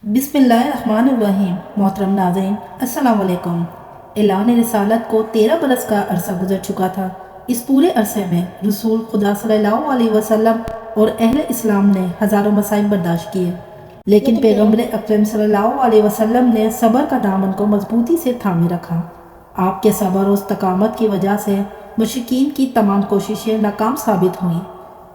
بسم اللہ الرحمن الرحیم۔ محترم ناظرین السلام علیکم۔ اعلان رسالت کو 13 برس کا عرصہ گزر چکا تھا۔ اس پورے عرصے میں رسول خدا صلی اللہ علیہ وسلم اور اہل اسلام نے ہزاروں مصائب برداشت کیے، لیکن پیغمبر اکرم صلی اللہ علیہ وسلم نے صبر کا دامن کو مضبوطی سے تھامے رکھا۔ آپ کے صبر و استقامت کی وجہ سے مشرکین کی تمام کوششیں ناکام ثابت ہوئیں۔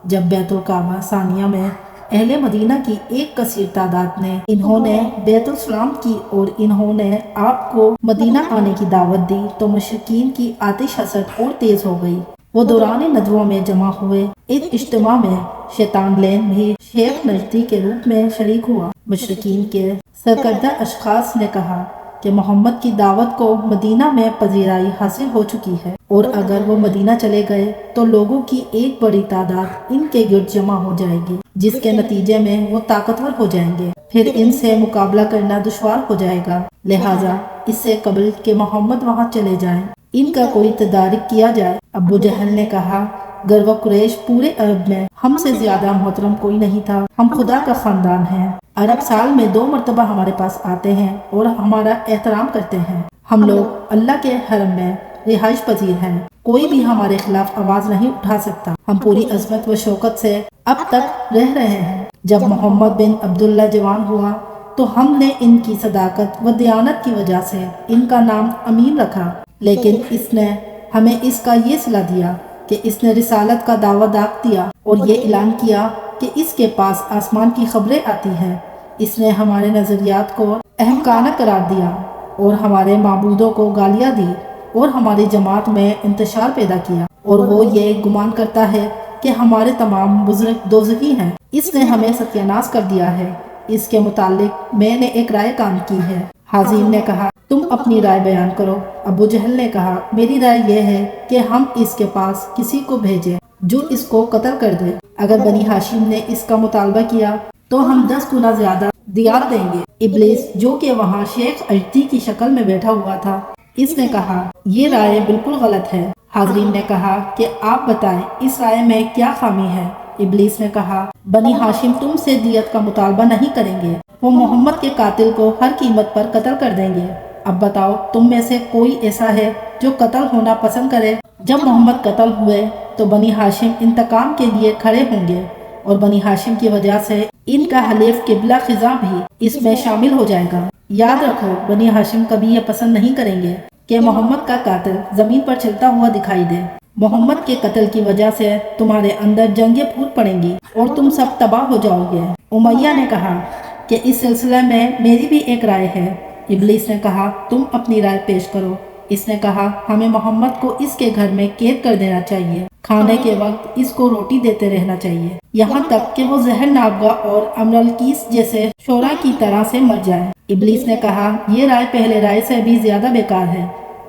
جب بیت الکعبہ ثانیہ میں اہل مدینہ کی ایک کثیر تعداد نے انہوں نے بیت السلام کی اور انہوں نے آپ کو مدینہ آنے کی دعوت دی تو مشرکین کی آتش حسد اور تیز ہو گئی۔ وہ دوران ندوہ میں جمع ہوئے۔ اس اجتماع میں شیطان لین بھی شیخ نجدی کے روپ میں شریک ہوا۔ مشرکین کے سرکردہ اشخاص نے کہا کہ محمد کی دعوت کو مدینہ میں پذیرائی حاصل ہو چکی ہے، اور اگر وہ مدینہ چلے گئے تو لوگوں کی ایک بڑی تعداد ان کے گرد جمع ہو جائے گی، جس کے نتیجے میں وہ طاقتور ہو جائیں گے، پھر ان سے مقابلہ کرنا دشوار ہو جائے گا۔ لہٰذا اس سے قبل کہ محمد وہاں چلے جائیں ان کا کوئی تدارک کیا جائے۔ ابو جہل نے کہا، گرو قریش پورے عرب میں ہم سے زیادہ محترم کوئی نہیں تھا، ہم خدا کا خاندان ہیں، عرب سال میں 2 مرتبہ ہمارے پاس آتے ہیں اور ہمارا احترام کرتے ہیں، ہم لوگ اللہ کے حرم میں رہائش پذیر ہیں، کوئی بھی ہمارے خلاف آواز نہیں اٹھا سکتا، ہم پوری عظمت و شوکت سے اب تک رہ رہے ہیں۔ جب محمد بن عبداللہ جوان ہوا تو ہم نے ان کی صداقت و دیانت کی وجہ سے ان کا نام امین رکھا، لیکن اس نے ہمیں اس کا یہ صلہ دیا کہ اس نے رسالت کا دعویٰ داغ دیا اور یہ اعلان کیا کہ اس کے پاس آسمان کی خبریں آتی ہیں۔ اس نے ہمارے نظریات کو احمقانہ قرار دیا اور ہمارے معبودوں کو گالیاں دی اور ہماری جماعت میں انتشار پیدا کیا، اور وہ یہ گمان کرتا ہے کہ ہمارے تمام بزرگ دوزخی ہیں۔ اس نے ہمیں ستیاناش کر دیا ہے۔ اس کے متعلق میں نے ایک رائے قائم کی ہے۔ حاضرین نے کہا، تم اپنی رائے بیان کرو۔ ابو جہل نے کہا، میری رائے یہ ہے کہ ہم اس کے پاس کسی کو بھیجیں جو اس کو قتل کر دے۔ اگر بنی ہاشم نے اس کا مطالبہ کیا تو ہم 10 گنا زیادہ دیات دیں گے۔ ابلیس جو کہ وہاں شیخ اجدی کی شکل میں بیٹھا ہوا تھا، اس نے کہا، یہ رائے بالکل غلط ہے۔ حاضرین نے کہا کہ آپ بتائیں اس رائے میں کیا خامی ہے؟ ابلیس نے کہا، بنی ہاشم تم سے دیت کا مطالبہ نہیں کریں گے، وہ محمد کے قاتل کو ہر قیمت پر قتل کر دیں گے۔ اب بتاؤ تم میں سے کوئی ایسا ہے جو قتل ہونا پسند کرے؟ جب محمد قتل ہوئے تو بنی ہاشم انتقام کے لیے کھڑے ہوں گے، اور بنی ہاشم کی وجہ سے ان کا حلیف قبلہ خزاں بھی اس میں شامل ہو جائے گا۔ یاد رکھو، بنی ہاشم کبھی یہ پسند نہیں کریں گے کہ محمد کا قاتل زمین پر چلتا ہوا دکھائی دے۔ محمد کے قتل کی وجہ سے تمہارے اندر جنگیں پھوٹ پڑیں گی اور تم سب تباہ ہو جاؤ گے۔ امیہ نے کہا کہ اس سلسلے میں میری بھی ایک رائے ہے۔ ابلیس نے کہا، تم اپنی رائے پیش کرو۔ اس نے کہا، ہمیں محمد کو اس کے گھر میں قید کر دینا چاہیے، کھانے کے وقت اس کو روٹی دیتے رہنا چاہیے، یہاں تک کہ وہ زہر نابغہ اور امر القیس جیسے شورا کی طرح سے مر جائے۔ ابلیس نے کہا، یہ رائے پہلے رائے سے بھی زیادہ بیکار ہے۔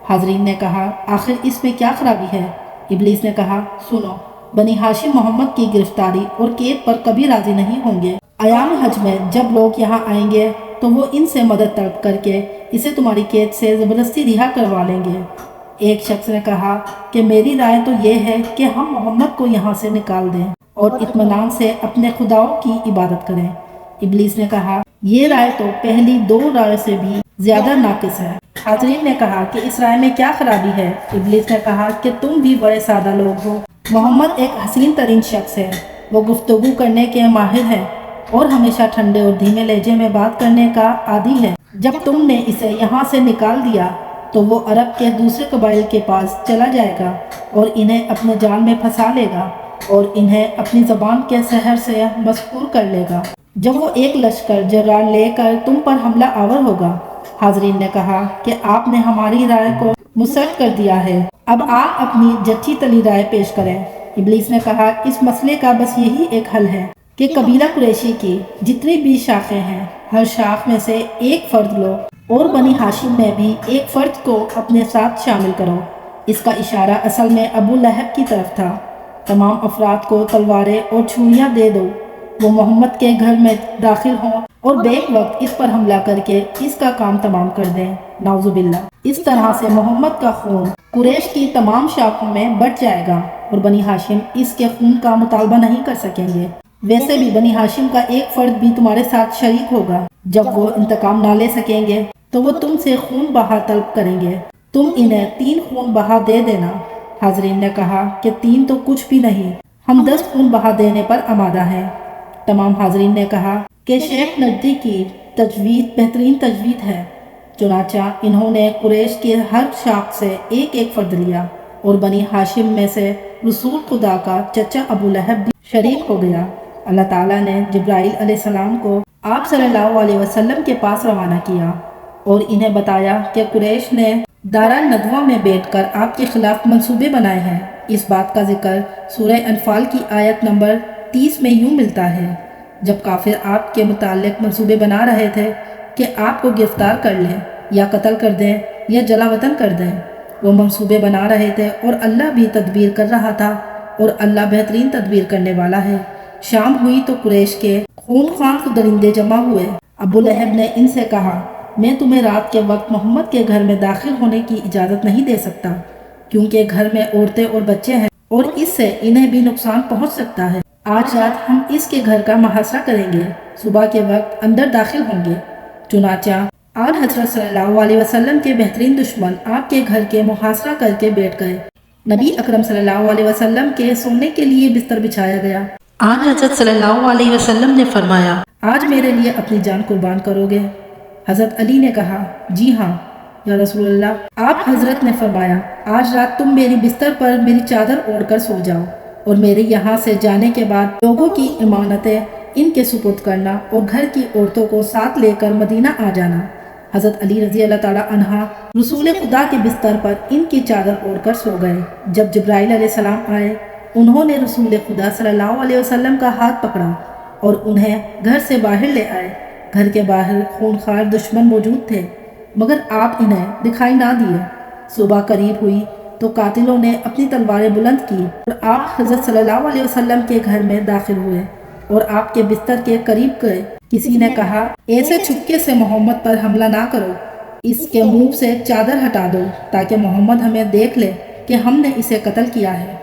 حاضرین نے کہا، آخر اس میں کیا خرابی ہے؟ ابلیس نے کہا، سنو، بنی ہاشم محمد کی گرفتاری اور قید پر کبھی راضی نہیں ہوں گے۔ ایام حج میں جب لوگ یہاں آئیں گے تو وہ ان سے مدد طلب کر کے اسے تمہاری قید سے زبردستی رہا کروا لیں گے۔ ایک شخص نے کہا کہ میری رائے تو یہ ہے کہ ہم محمد کو یہاں سے نکال دیں اور اطمینان سے اپنے خداؤں کی عبادت کریں۔ ابلیس نے کہا، یہ رائے تو پہلی 2 رائے سے بھی زیادہ ناقص ہے۔ حاضرین نے کہا کہ اس رائے میں کیا خرابی ہے؟ ابلیس نے کہا کہ تم بھی بڑے سادہ لوگ ہو۔ محمد ایک حسین ترین شخص ہے، وہ گفتگو کرنے کے ماہر ہے اور ہمیشہ ٹھنڈے اور دھیمے لہجے میں بات کرنے کا عادی ہے۔ جب تم نے اسے یہاں سے نکال دیا تو وہ عرب کے دوسرے قبائل کے پاس چلا جائے گا اور انہیں اپنے جال میں پھنسا لے گا اور انہیں اپنی زبان کے سحر سے مسحور کر لے گا۔ جب وہ ایک لشکر جرار لے کر تم پر حملہ آور ہوگا۔ حاضرین نے کہا کہ آپ نے ہماری رائے کو مسرد کر دیا ہے، اب آپ اپنی جچی تلی رائے پیش کریں۔ ابلیس نے کہا، اس مسئلے کا بس یہی ایک حل ہے کہ قبیلہ قریشی کی جتنی بھی شاخیں ہیں، ہر شاخ میں سے ایک فرد لو اور بنی ہاشم میں بھی ایک فرد کو اپنے ساتھ شامل کرو۔ اس کا اشارہ اصل میں ابو لہب کی طرف تھا۔ تمام افراد کو تلواریں اور چھریاں دے دو، وہ محمد کے گھر میں داخل ہوں اور بیک وقت اس پر حملہ کر کے اس کا کام تمام کر دیں۔ نعوذ باللہ۔ اس طرح سے محمد کا خون قریش کی تمام شاخوں میں بٹ جائے گا اور بنی ہاشم اس کے خون کا مطالبہ نہیں کر سکیں گے۔ ویسے بھی بنی ہاشم کا ایک فرد بھی تمہارے ساتھ شریک ہوگا۔ جب وہ انتقام نہ لے سکیں گے تو وہ تم سے خون بہا طلب کریں گے، تم انہیں 3 خون بہا دے دینا۔ حاضرین نے کہا کہ 3 تو کچھ بھی نہیں، ہم 10 خون بہا دینے پر آمادہ ہیں۔ تمام حاضرین نے کہا کہ شیخ نجدی کی تجوید بہترین تجوید ہے۔ چنانچہ انہوں نے قریش کے ہر شاخ سے ایک ایک فرد لیا، اور بنی ہاشم میں سے رسول خدا کا چچا ابو لہب بھی شریک ہو گیا۔ اللہ تعالیٰ نے جبرائیل علیہ السلام کو آپ صلی اللہ علیہ وسلم کے پاس روانہ کیا اور انہیں بتایا کہ قریش نے دارالندوہ میں بیٹھ کر آپ کے خلاف منصوبے بنائے ہیں۔ اس بات کا ذکر سورہ انفال کی آیت نمبر 30 میں یوں ملتا ہے: جب کافر آپ کے متعلق منصوبے بنا رہے تھے کہ آپ کو گرفتار کر لیں یا قتل کر دیں یا جلا وطن کر دیں، وہ منصوبے بنا رہے تھے اور اللہ بھی تدبیر کر رہا تھا، اور اللہ بہترین تدبیر کرنے والا ہے۔ شام ہوئی تو قریش کے خونخوار درندے جمع ہوئے۔ ابو لہب نے ان سے کہا، میں تمہیں رات کے وقت محمد کے گھر میں داخل ہونے کی اجازت نہیں دے سکتا، کیونکہ گھر میں عورتیں اور بچے ہیں اور اس سے انہیں بھی نقصان پہنچ سکتا ہے۔ آج رات ہم اس کے گھر کا محاصرہ کریں گے، صبح کے وقت اندر داخل ہوں گے۔ چنانچہ آن حضرت صلی اللہ علیہ وسلم کے بہترین دشمن آپ کے گھر کے محاصرہ کر کے بیٹھ گئے۔ نبی اکرم صلی اللہ علیہ وسلم کے سونے کے لیے بستر بچھایا گیا۔ آن حضرت صلی اللہ علیہ وسلم نے فرمایا، آج میرے لیے اپنی جان قربان کرو گے؟ حضرت علی نے کہا، جی ہاں یا رسول اللہ۔ آپ حضرت نے فرمایا، آج رات تم میری بستر پر میری چادر اوڑھ کر سو جاؤ، اور میرے یہاں سے جانے کے بعد لوگوں کی امانتیں ان کے سپرد کرنا اور گھر کی عورتوں کو ساتھ لے کر مدینہ آ جانا۔ حضرت علی رضی اللہ تعالیٰ عنہ رسول خدا کے بستر پر ان کی چادر اوڑھ کر سو گئے۔ جب جبرائیل علیہ السلام آئے، انہوں نے رسول خدا صلی اللہ علیہ وسلم کا ہاتھ پکڑا اور انہیں گھر سے باہر لے آئے۔ گھر کے باہر خونخوار دشمن موجود تھے، مگر آپ انہیں دکھائی نہ دیے۔ صبح قریب ہوئی تو قاتلوں نے اپنی تلواریں بلند کی اور آپ حضرت صلی اللہ علیہ وسلم کے گھر میں داخل ہوئے اور آپ کے بستر کے قریب گئے۔ کسی نے کہا، ایسے چھپکے سے محمد پر حملہ نہ کرو، اس کے منہ سے چادر ہٹا دو تاکہ محمد ہمیں دیکھ لے کہ ہم نے اسے قتل کیا ہے۔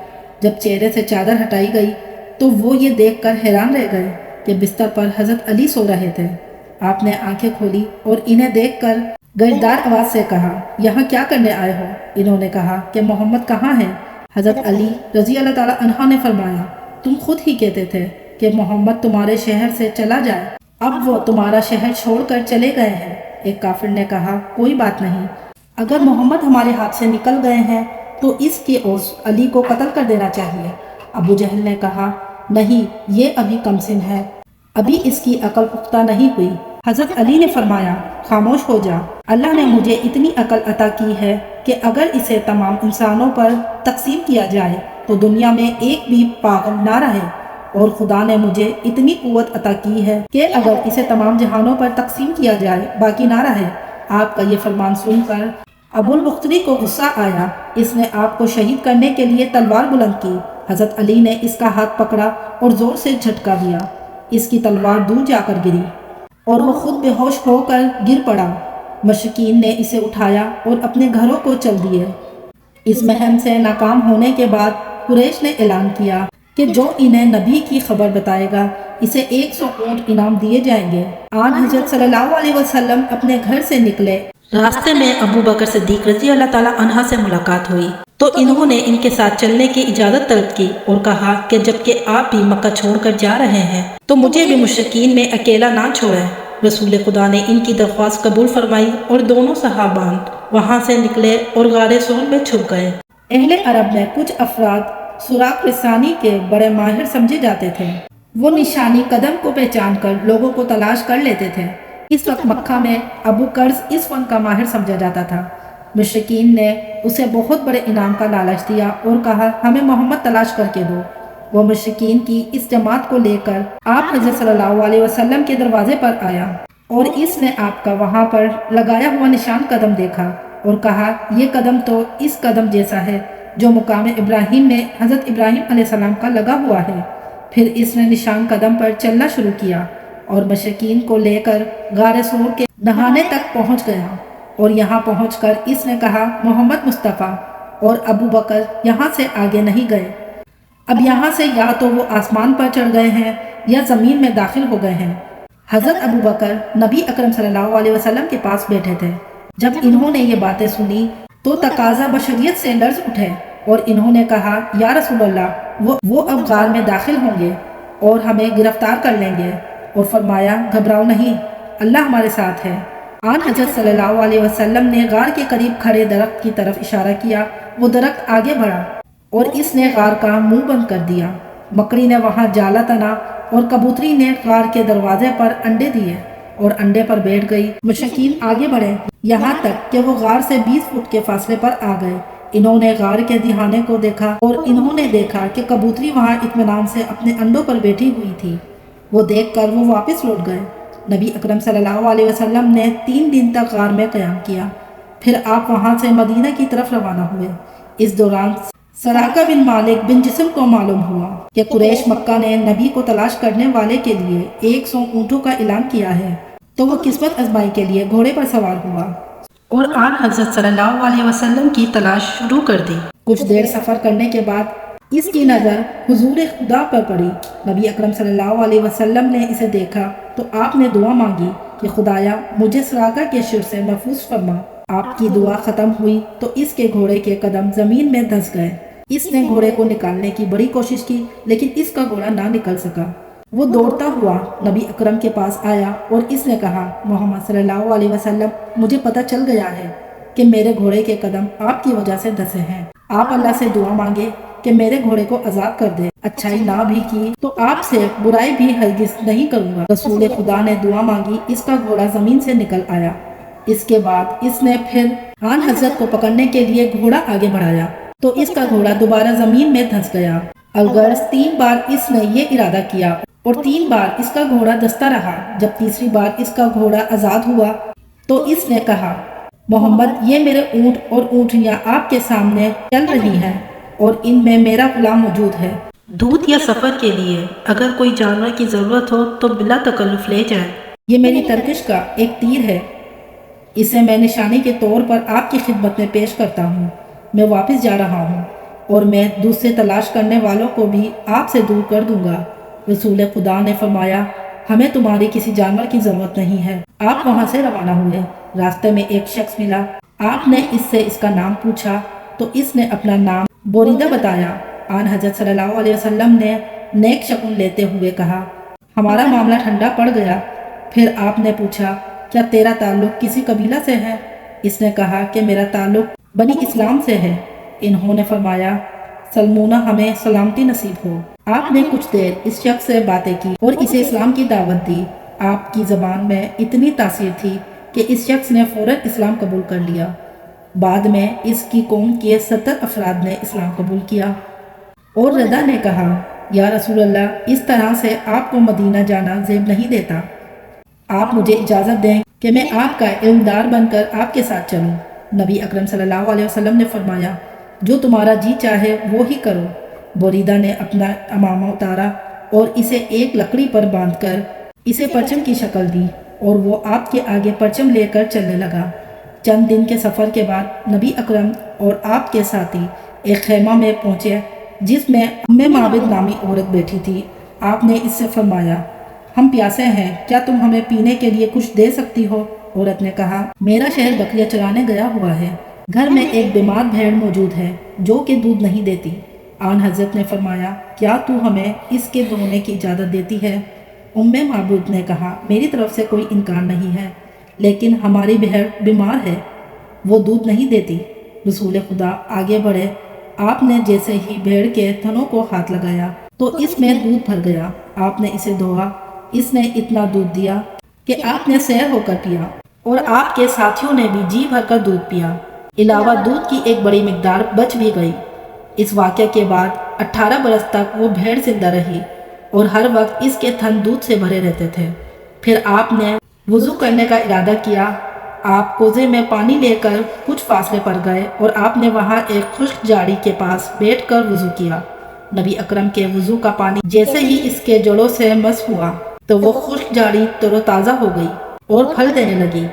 جب چہرے سے چادر ہٹائی گئی تو وہ یہ دیکھ کر حیران رہ گئے کہ بستر پر حضرت علی سو رہے تھے۔ آپ نے آنکھیں کھولی اور انہیں دیکھ کر گرجدار آواز سے کہا، یہاں کیا کرنے آئے ہو؟ انہوں نے کہا کہ محمد کہاں ہے؟ حضرت علی رضی اللہ تعالیٰ عنہ نے فرمایا، تم خود ہی کہتے تھے کہ محمد تمہارے شہر سے چلا جائے، اب وہ تمہارا شہر چھوڑ کر چلے گئے ہیں۔ ایک کافر نے کہا، کوئی بات نہیں، اگر محمد ہمارے ہاتھ سے نکل گئے ہیں تو اس کے عوض علی کو قتل کر دینا چاہیے۔ ابو جہل نے کہا، نہیں، یہ ابھی کم سن ہے، ابھی اس کی عقل پختہ نہیں ہوئی۔ حضرت علی نے فرمایا، خاموش ہو جا، اللہ نے مجھے اتنی عقل عطا کی ہے کہ اگر اسے تمام انسانوں پر تقسیم کیا جائے تو دنیا میں ایک بھی پاگل نہ رہے، اور خدا نے مجھے اتنی قوت عطا کی ہے کہ اگر اسے تمام جہانوں پر تقسیم کیا جائے باقی نہ رہے۔ آپ کا یہ فرمان سن کر ابو البختری کو غصہ آیا، اس نے آپ کو شہید کرنے کے لیے تلوار بلند کی۔ حضرت علی نے اس کا ہاتھ پکڑا اور زور سے جھٹکا دیا، اس کی تلوار دور جا کر گری اور وہ خود بے ہوش ہو کر گر پڑا۔ مشرکین نے اسے اٹھایا اور اپنے گھروں کو چل دیے۔ اس مہم سے ناکام ہونے کے بعد قریش نے اعلان کیا کہ جو انہیں نبی کی خبر بتائے گا اسے 100 اونٹ انعام دیے جائیں گے۔ آن حضرت صلی اللہ علیہ وسلم اپنے گھر سے نکلے، راستے میں ابو بکر صدیق رضی اللہ تعالیٰ عنہ سے ملاقات ہوئی تو انہوں نے ان کے ساتھ چلنے کی اجازت طلب کی اور کہا کہ جبکہ آپ بھی مکہ چھوڑ کر جا رہے ہیں تو مجھے بھی مشرکین میں اکیلا نہ چھوڑیں۔ رسول خدا نے ان کی درخواست قبول فرمائی اور دونوں صحابان وہاں سے نکلے اور غار سور میں چھپ گئے۔ اہل عرب میں کچھ افراد سراغ رسانی کے بڑے ماہر سمجھے جاتے تھے، وہ نشانی قدم کو پہچان کر لوگوں کو تلاش کر لیتے تھے۔ اس وقت مکہ میں ابو قرظ اس فن کا ماہر سمجھا جاتا تھا۔ مشرکین نے اسے بہت بڑے انعام کا لالچ دیا اور کہا، ہمیں محمد تلاش کر کے دو۔ وہ مشرکین کی اس جماعت کو لے کر آپ حضرت صلی اللہ علیہ وسلم کے دروازے پر آیا اور اس نے آپ کا وہاں پر لگایا ہوا نشان قدم دیکھا اور کہا، یہ قدم تو اس قدم جیسا ہے جو مقام ابراہیم میں حضرت ابراہیم علیہ السلام کا لگا ہوا ہے۔ پھر اس نے نشان قدم پر چلنا شروع کیا اور مشرکین کو لے کر غار سور کے دہانے تک پہنچ گیا، اور یہاں پہنچ کر اس نے کہا، محمد مصطفیٰ اور ابو بکر یہاں سے آگے نہیں گئے۔ اب یہاں سے یا تو وہ آسمان پر چڑھ گئے ہیں یا زمین میں داخل ہو گئے ہیں۔ حضرت ابو بکر نبی اکرم صلی اللہ علیہ وسلم کے پاس بیٹھے تھے۔ جب انہوں نے یہ باتیں سنی تو تقاضا بشریت سے لرز اٹھے اور انہوں نے کہا، یا رسول اللہ، وہ اب غار میں داخل ہوں گے اور ہمیں گرفتار کر لیں گے، اور فرمایا، گھبراؤ نہیں، اللہ ہمارے ساتھ ہے۔ آن حضرت صلی اللہ علیہ وسلم نے غار کے قریب کھڑے درخت کی طرف اشارہ کیا۔ وہ درخت آگے بڑھا اور اس نے غار کا منہ بند کر دیا۔ مکڑی نے وہاں جالا تنا اور کبوتری نے غار کے دروازے پر انڈے دیے اور انڈے پر بیٹھ گئی۔ مشرکین آگے بڑھے یہاں تک کہ وہ غار سے 20 فٹ کے فاصلے پر آ گئے۔ انہوں نے غار کے دہانے کو دیکھا اور انہوں نے دیکھا کہ کبوتری وہاں اطمینان سے اپنے انڈوں پر بیٹھی ہوئی تھی۔ وہ دیکھ کر وہ واپس لوٹ گئے۔ نبی اکرم صلی اللہ علیہ وسلم نے 3 دن تک غار میں قیام کیا، پھر آپ وہاں سے مدینہ کی طرف روانہ ہوئے۔ اس دوران سراقہ بن مالک بن جسم کو معلوم ہوا کہ قریش مکہ نے نبی کو تلاش کرنے والے کے لیے 100 اونٹوں کا اعلان کیا ہے، تو وہ قسمت آزمائی کے لیے گھوڑے پر سوار ہوا اور آن حضرت صلی اللہ علیہ وسلم کی تلاش شروع کر دی۔ کچھ دیر سفر کرنے کے بعد اس کی نظر حضور خدا پر پڑی۔ نبی اکرم صلی اللہ علیہ وسلم نے اسے دیکھا تو آپ نے دعا مانگی کہ خدایا مجھے سراقہ کے شر سے محفوظ فرما۔ آپ کی دعا ختم ہوئی تو اس کے گھوڑے کے قدم زمین میں دھنس گئے۔ اس نے گھوڑے کو نکالنے کی بڑی کوشش کی لیکن اس کا گھوڑا نہ نکل سکا۔ وہ دوڑتا ہوا نبی اکرم کے پاس آیا اور اس نے کہا، محمد صلی اللہ علیہ وسلم، مجھے پتہ چل گیا ہے کہ میرے گھوڑے کے قدم آپ کی وجہ سے دھنسے ہیں۔ آپ اللہ سے دعا مانگے کہ میرے گھوڑے کو آزاد کر دے۔ اچھائی نہ بھی کی تو آپ سے برائی بھی ہرگز نہیں کروں گا۔ رسول خدا نے دعا مانگی، اس کا گھوڑا زمین سے نکل آیا۔ اس کے بعد اس نے پھر آن حضرت کو پکڑنے کے لیے گھوڑا آگے بڑھایا تو اس کا گھوڑا دوبارہ زمین میں دھنس گیا۔ الغرض 3 بار اس نے یہ ارادہ کیا اور 3 بار اس کا گھوڑا دھنستا رہا۔ جب تیسری بار اس کا گھوڑا آزاد ہوا تو اس نے کہا، محمد، یہ میرے اونٹ اور اونٹنیاں آپ کے سامنے چل رہی ہیں اور ان میں میرا غلام موجود ہے۔ دودھ یا سفر کے لیے اگر کوئی جانور کی ضرورت ہو تو بلا تکلف لے جائیں۔ یہ میری ترکش کا ایک تیر ہے، اسے میں نشانی کے طور پر آپ کی خدمت میں پیش کرتا ہوں۔ میں واپس جا رہا ہوں اور میں دوسرے تلاش کرنے والوں کو بھی آپ سے دور کر دوں گا۔ رسول خدا نے فرمایا، ہمیں تمہاری کسی جانور کی ضرورت نہیں ہے۔ آپ وہاں سے روانہ ہوئے۔ راستے میں ایک شخص ملا۔ آپ نے اس سے اس کا نام پوچھا تو اس نے اپنا نام بوریدہ بتایا۔ آن حضرت صلی اللہ علیہ وسلم نے نیک شگن لیتے ہوئے کہا، ہمارا معاملہ ٹھنڈا پڑ گیا۔ پھر آپ نے پوچھا، کیا تیرا تعلق کسی قبیلہ سے ہے؟ اس نے کہا کہ میرا تعلق بنی اسلام سے ہے۔ انہوں نے فرمایا، سلمونہ ہمیں سلامتی نصیب ہو۔ آپ نے کچھ دیر اس شخص سے باتیں کی اور اسے اسلام کی دعوت دی۔ آپ کی زبان میں اتنی تاثیر تھی کہ اس شخص نے فوراً اسلام قبول کر لیا۔ بعد میں اس کی قوم کے 70 افراد نے اسلام قبول کیا اور رضا نے کہا، یا رسول اللہ، اس طرح سے آپ کو مدینہ جانا زیب نہیں دیتا۔ آپ مجھے اجازت دیں کہ میں آپ کا علمدار بن کر آپ کے ساتھ چلوں۔ نبی اکرم صلی اللہ علیہ وسلم نے فرمایا، جو تمہارا جی چاہے وہ ہی کرو۔ بوریدہ نے اپنا امامہ اتارا اور اسے ایک لکڑی پر باندھ کر اسے پرچم کی شکل دی اور وہ آپ کے آگے پرچم لے کر چلنے لگا۔ چند دن کے سفر کے بعد نبی اکرم اور آپ کے ساتھی ایک خیمہ میں پہنچے جس میں معبد نامی عورت بیٹھی تھی۔ آپ نے اس سے فرمایا، ہم پیاسے ہیں، کیا تم ہمیں پینے کے لیے کچھ دے سکتی ہو؟ عورت نے کہا، میرا شہر بکریاں چرانے گیا ہوا ہے، گھر میں ایک بیمار بھیڑ موجود ہے جو کہ دودھ نہیں دیتی۔ آن حضرت نے فرمایا، کیا تو ہمیں اس کے دھونے کی اجازت دیتی ہے؟ معبود نے کہا، میری طرف سے کوئی انکار نہیں ہے، لیکن ہماری بھیڑ بیمار ہے، وہ دودھ نہیں دیتی۔ رسول خدا آگے بڑھے۔ آپ نے جیسے ہی بھیڑ کے تھنوں کو ہاتھ لگایا تو اس میں دودھ بھر گیا۔ آپ نے اسے دھویا، اس نے اتنا دودھ دیا کہ آپ نے سیر ہو کر پیا اور آپ کے ساتھیوں نے بھی جی بھر کر دودھ پیا۔ علاوہ دودھ کی ایک بڑی مقدار بچ بھی گئی۔ اس واقعے کے بعد 18 برس تک وہ بھیڑ زندہ رہی اور ہر وقت اس کے تھن دودھ سے بھرے رہتے تھے۔ پھر آپ نے وضو کرنے کا ارادہ کیا۔ آپ کوزے میں پانی لے کر کچھ فاصلے پر گئے اور آپ نے وہاں ایک خشک جھاڑی کے پاس بیٹھ کر وضو کیا۔ نبی اکرم کے وضو کا پانی جیسے ہی اس کے جڑوں سے مس ہوا تو وہ خشک جھاڑی تر و تازہ ہو گئی اور پھل دینے لگی۔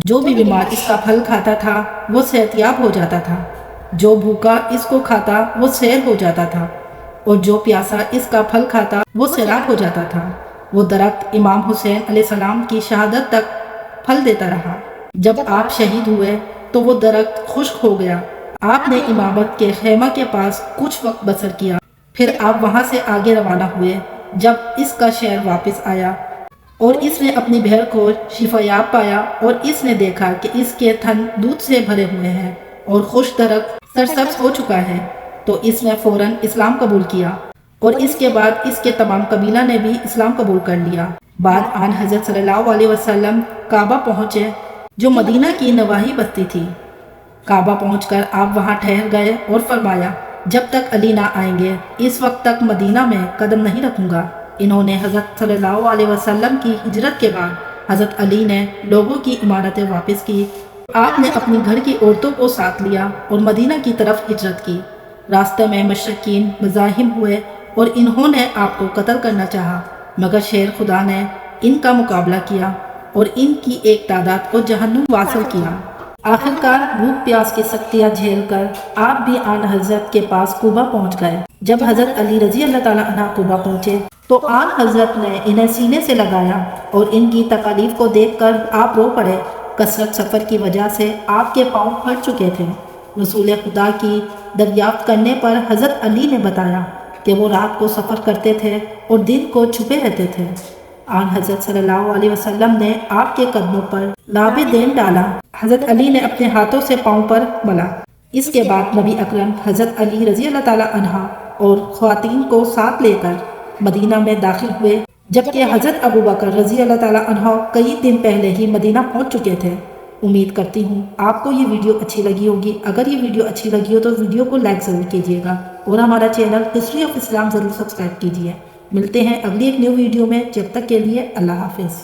جو بھی بیمار اس کا پھل کھاتا تھا وہ صحت یاب ہو جاتا تھا، جو بھوکا اس کو کھاتا وہ سیر ہو جاتا تھا۔ اور جو پیاسا اس کا پھل کھاتا وہ سیراب ہو جاتا تھا۔ وہ درخت امام حسین علیہ السلام کی شہادت تک پھل دیتا رہا۔ جب آپ شہید ہوئے تو وہ درخت خشک ہو گیا۔ آپ نے امامت کے خیمہ کے پاس کچھ وقت بسر کیا، پھر آپ وہاں سے آگے روانہ ہوئے۔ جب اس کا شہر واپس آیا اور اس نے اپنی بہر کو شفایاب پایا اور اس نے دیکھا کہ اس کے تھن دودھ سے بھرے ہوئے ہیں اور خشک درخت سرسبز ہو چکا ہے، تو اس نے فوراً اسلام قبول کیا، اور اس کے بعد اس کے تمام قبیلہ نے بھی اسلام قبول کر لیا۔ بعد آن حضرت صلی اللہ علیہ وسلم کعبہ پہنچے، جو مدینہ کی نواحی بستی تھی۔ کعبہ پہنچ کر آپ وہاں ٹھہر گئے اور فرمایا، جب تک علی نہ آئیں گے اس وقت تک مدینہ میں قدم نہیں رکھوں گا۔ انہوں نے حضرت صلی اللہ علیہ وسلم کی ہجرت کے بعد حضرت علی نے لوگوں کی امانتیں واپس کی۔ آپ نے اپنی گھر کی عورتوں کو ساتھ لیا اور مدینہ کی طرف ہجرت کی۔ راستے میں مشرکین مزاحم ہوئے اور انہوں نے آپ کو قتل کرنا چاہا، مگر شیر خدا نے ان کا مقابلہ کیا اور ان کی ایک تعداد کو جہنم واصل کیا۔ آخرکار بھوک پیاس کی سختیاں جھیل کر آپ بھی آن حضرت کے پاس کوبہ پہنچ گئے۔ جب حضرت علی رضی اللہ تعالیٰ عنہ کوبہ پہنچے تو آن حضرت نے انہیں سینے سے لگایا اور ان کی تکالیف کو دیکھ کر آپ رو پڑے۔ کثرت سفر کی وجہ سے آپ کے پاؤں پھٹ چکے تھے۔ رسول خدا کی دریافت کرنے پر حضرت علی نے بتایا کہ وہ رات کو سفر کرتے تھے اور دن کو چھپے رہتے تھے۔ آن حضرت صلی اللہ علیہ وسلم نے آپ کے قدموں پر لعاب دین ڈالا۔ حضرت علی نے اپنے ہاتھوں سے پاؤں پر ملا۔ اس کے بعد نبی اکرم حضرت علی رضی اللہ تعالیٰ عنہ اور خواتین کو ساتھ لے کر مدینہ میں داخل ہوئے، جبکہ حضرت ابو بکر رضی اللہ تعالیٰ عنہ کئی دن پہلے ہی مدینہ پہنچ چکے تھے۔ امید کرتی ہوں آپ کو یہ ویڈیو اچھی لگی ہوگی۔ اگر یہ ویڈیو اچھی لگی ہو تو ویڈیو کو لائک ضرور کیجیے گا اور ہمارا چینل ہسٹری آف اسلام ضرور سبسکرائب کیجیے۔ ملتے ہیں اگلی ایک نیو ویڈیو میں، جب تک کے لیے اللہ حافظ۔